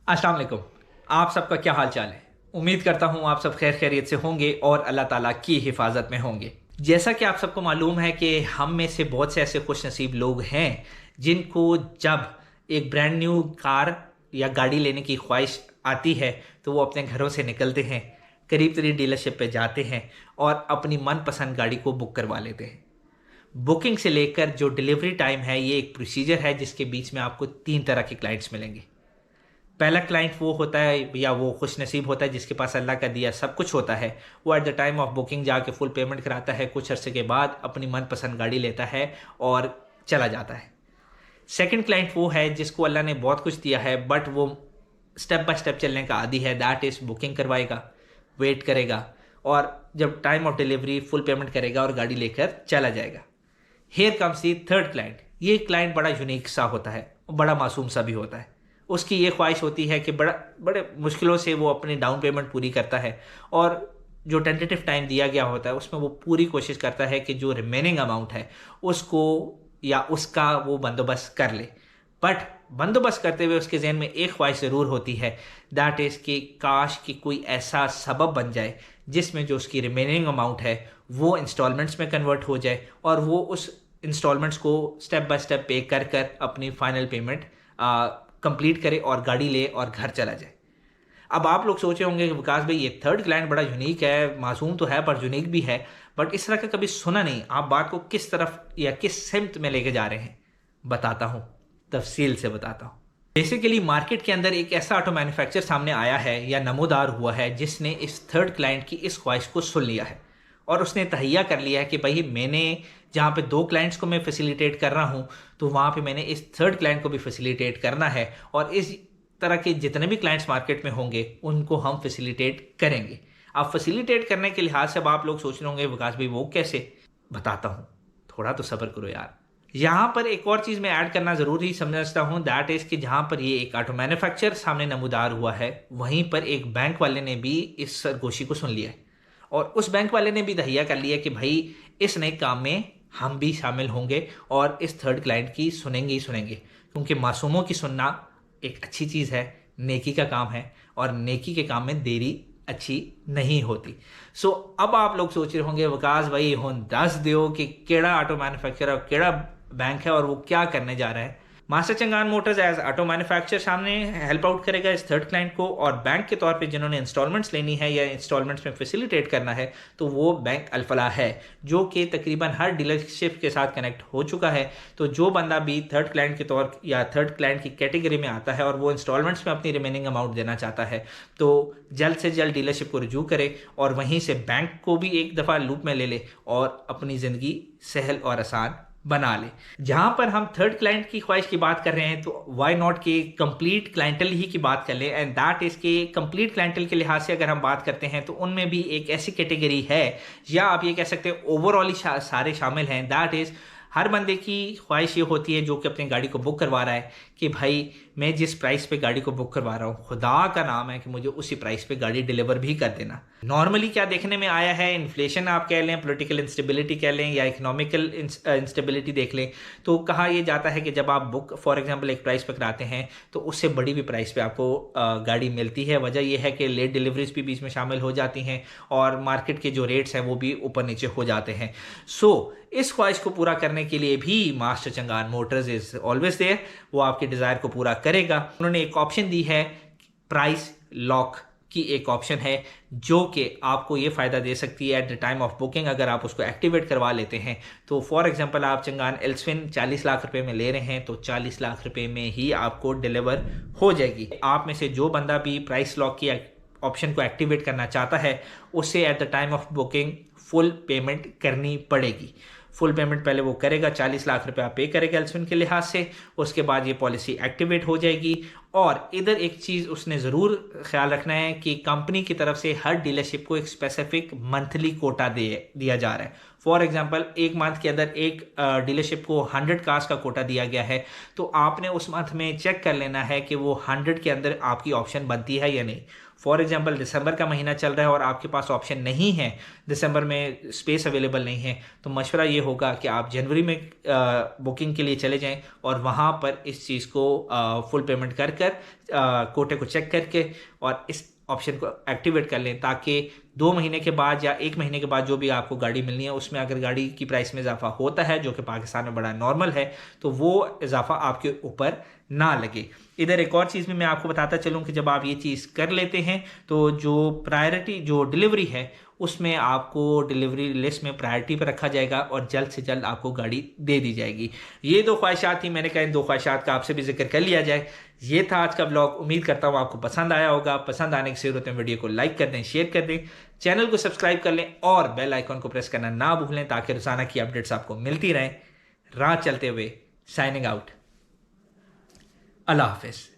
अस्सलाम वालेकुम। आप सबका क्या हाल चाल है? उम्मीद करता हूँ आप सब खैर खैरियत से होंगे और अल्लाह ताला की हिफाजत में होंगे। जैसा कि आप सबको मालूम है कि हम में से बहुत से ऐसे खुश नसीब लोग हैं जिनको जब एक ब्रांड न्यू कार या गाड़ी लेने की ख्वाहिश आती है तो वो अपने घरों से निकलते हैं, करीब तरीन डीलरशिप पे जाते हैं और अपनी मनपसंद गाड़ी को बुक करवा लेते हैं। बुकिंग से लेकर जो डिलीवरी टाइम है, ये एक प्रोसीजर है जिसके बीच में आपको तीन तरह के क्लाइंट्स मिलेंगे। पहला क्लाइंट वो होता है या वो खुश नसीब होता है जिसके पास अल्लाह का दिया सब कुछ होता है। वो at the time of booking जाके फुल पेमेंट कराता है, कुछ अरसे के बाद अपनी मनपसंद गाड़ी लेता है और चला जाता है। सेकंड क्लाइंट वो है जिसको अल्लाह ने बहुत कुछ दिया है बट वो स्टेप बाय स्टेप चलने का आदी है। दैट इज़ बुकिंग करवाएगा, वेट करेगा और जब time of delivery full payment करेगा और गाड़ी लेकर चला जाएगा। Here comes the third client. ये क्लाइंट बड़ा यूनिक सा होता है, बड़ा मासूम सा भी होता है। उसकी ये ख्वाहिश होती है कि बड़े मुश्किलों से वो अपनी डाउन पेमेंट पूरी करता है और जो टेंटेटिव टाइम दिया गया होता है उसमें वो पूरी कोशिश करता है कि जो रिमेनिंग अमाउंट है उसको या उसका वो बंदोबस्त कर ले। बट बंदोबस्त करते हुए उसके जहन में एक ख्वाहिश ज़रूर होती है, दैट इज़ कि काश कि कोई ऐसा सबब बन जाए जिसमें जो उसकी रिमेनिंग अमाउंट है वो इंस्टॉलमेंट्स में कन्वर्ट हो जाए और वो उस इंस्टॉलमेंट्स को स्टेप बाय स्टेप पे कर कर अपनी फाइनल पेमेंट कंप्लीट करे और गाड़ी ले और घर चला जाए। अब आप लोग सोचे होंगे कि विकास भाई ये थर्ड क्लाइंट बड़ा यूनिक है, मासूम तो है पर यूनिक भी है, बट इस तरह का कभी सुना नहीं। आप बात को किस तरफ या किस सिमत में लेके जा रहे हैं, बताता हूँ, तफसील से बताता हूँ। बेसिकली मार्केट के अंदर एक ऐसा ऑटो मैन्युफैक्चर सामने आया है या नमोदार हुआ है जिसने इस थर्ड क्लाइंट की इस ख्वाहिश को सुन लिया है और उसने तहैया कर लिया है कि भाई मैंने जहाँ पे दो क्लाइंट्स को मैं फैसिलिटेट कर रहा हूँ तो वहाँ पे मैंने इस थर्ड क्लाइंट को भी फैसिलिटेट करना है और इस तरह के जितने भी क्लाइंट्स मार्केट में होंगे उनको हम फैसिलिटेट करेंगे। अब फैसिलिटेट करने के लिहाज से अब आप लोग सोच रहे होंगे विकास भाई वो कैसे, बताता हूँ, थोड़ा तो सब्र करो यार। यहाँ पर एक और चीज़ मैं ऐड करना ज़रूरी समझता हूँ, दैट इज़ कि जहाँ पर ये एक ऑटो मैन्युफैक्चर सामने नमूदार हुआ है वहीं पर एक बैंक वाले ने भी इस सरगोशी को सुन लिया है और उस बैंक वाले ने भी तहैया कर लिया कि भाई इस नए काम में हम भी शामिल होंगे और इस थर्ड क्लाइंट की सुनेंगे ही सुनेंगे, क्योंकि मासूमों की सुनना एक अच्छी चीज़ है, नेकी का काम है और नेकी के काम में देरी अच्छी नहीं होती। सो अब आप लोग सोच रहे होंगे विकास भाई हुन दस दियो कि केड़ा ऑटो मैन्युफैक्चर और केड़ा बैंक है और वो क्या करने जा रहा है। Master Changan Motors as auto manufacture सामने हेल्प आउट करेगा इस थर्ड क्लाइंट को और बैंक के तौर पे जिन्होंने इंस्टॉलमेंट्स लेनी है या इंस्टॉलमेंट्स में फैसिलिटेट करना है तो वो बैंक अल्फला है जो कि तकरीबन हर डीलरशिप के साथ कनेक्ट हो चुका है। तो जो बंदा भी थर्ड क्लाइंट के तौर या थर्ड क्लाइंट की कैटेगरी में आता है और वो इंस्टॉलमेंट्स में अपनी रिमेनिंग अमाउंट देना चाहता है तो जल्द से जल्द डीलरशिप को रिज्यू करे और वहीं से बैंक को भी एक दफ़ा लूप में ले ले और अपनी ज़िंदगी सहल और आसान बना ले। जहां पर हम थर्ड क्लाइंट की ख्वाहिश की बात कर रहे हैं तो वाई नॉट के कंप्लीट क्लाइंटल ही की बात कर लें, एंड दैट इज के कंप्लीट क्लाइंटल के लिहाज से अगर हम बात करते हैं तो उनमें भी एक ऐसी कैटेगरी है या आप ये कह सकते हैं ओवरऑल ही सारे शामिल हैं। दैट इज हर बंदे की ख्वाहिश ये होती है जो कि अपनी गाड़ी को बुक करवा रहा है कि भाई मैं जिस प्राइस पे गाड़ी को बुक करवा रहा हूँ खुदा का नाम है कि मुझे उसी प्राइस पे गाड़ी डिलीवर भी कर देना। नॉर्मली क्या देखने में आया है, इन्फ्लेशन आप कह लें, पॉलिटिकल इंस्टेबिलिटी कह लें या इकोनॉमिकल इंस्टेबिलिटी देख लें, तो कहा यह जाता है कि जब आप बुक फॉर एग्जांपल एक प्राइस पे कराते हैं तो उससे बड़ी भी प्राइस पे आपको गाड़ी मिलती है। वजह यह है कि लेट डिलीवरीज भी बीच में शामिल हो जाती हैं और मार्केट के जो रेट्स हैं वो भी ऊपर नीचे हो जाते हैं। सो इस ख्वाहिश को पूरा करने के लिए भी Master Changan Motors is always there, वो आपके डिज़ायर को पूरा करेगा। उन्होंने एक ऑप्शन दी है, प्राइस लॉक की एक ऑप्शन है जो कि आपको ये फ़ायदा दे सकती है at the time of booking. अगर आप उसको एक्टिवेट करवा लेते हैं तो फॉर एग्जांपल आप चंगान एल्सविन 40 लाख रुपए में ले रहे हैं तो 40 लाख रुपए में ही आपको डिलीवर हो जाएगी। आप में से जो बंदा भी प्राइस लॉक की ऑप्शन को एक्टिवेट करना चाहता है उसे at the time of booking full payment करनी पड़ेगी। फुल पेमेंट पहले वो करेगा, 40 लाख रुपए आप पे करेगा एल्सविन के लिहाज से, उसके बाद ये पॉलिसी एक्टिवेट हो जाएगी। और इधर एक चीज़ उसने ज़रूर ख्याल रखना है कि कंपनी की तरफ से हर डीलरशिप को एक स्पेसिफिक मंथली कोटा दिया जा रहा है। फॉर एग्जांपल एक मंथ के अंदर एक डीलरशिप को 100 कार्स का कोटा दिया गया है तो आपने उस मंथ में चेक कर लेना है कि वो 100 के अंदर आपकी ऑप्शन बनती है या नहीं। फॉर एग्जांपल दिसंबर का महीना चल रहा है और आपके पास ऑप्शन नहीं है, दिसंबर में स्पेस अवेलेबल नहीं है, तो मशवरा ये होगा कि आप जनवरी में बुकिंग के लिए चले जाएं और वहाँ पर इस चीज़ को फुल पेमेंट कर कोटे को चेक करके और इस ऑप्शन को एक्टिवेट कर लें, ताकि 2 महीने के बाद या 1 महीने के बाद जो भी आपको गाड़ी मिलनी है उसमें अगर गाड़ी की प्राइस में इजाफा होता है, जो कि पाकिस्तान में बड़ा नॉर्मल है, तो वो इजाफा आपके ऊपर ना लगे। इधर एक और चीज़ भी मैं आपको बताता चलूँ कि जब आप ये चीज़ कर लेते हैं तो जो प्रायोरिटी जो डिलीवरी है उसमें आपको डिलीवरी लिस्ट में प्रायोरिटी पर रखा जाएगा और जल्द से जल्द आपको गाड़ी दे दी जाएगी। ये 2 ख्वाहिशात थी, मैंने कहा इन 2 ख्वाहिशात का आपसे भी जिक्र कर लिया जाए। ये था आज का ब्लॉग, उम्मीद करता हूँ आपको पसंद आया होगा। पसंद आने की सूरत में वीडियो को लाइक कर दें, शेयर कर दें, चैनल को सब्सक्राइब कर लें और बेल आइकॉन को प्रेस करना ना भूलें ताकि रोजाना की अपडेट्स आपको मिलती रहें। राह चलते हुए साइनिंग आउट। अल्लाह हाफिज़।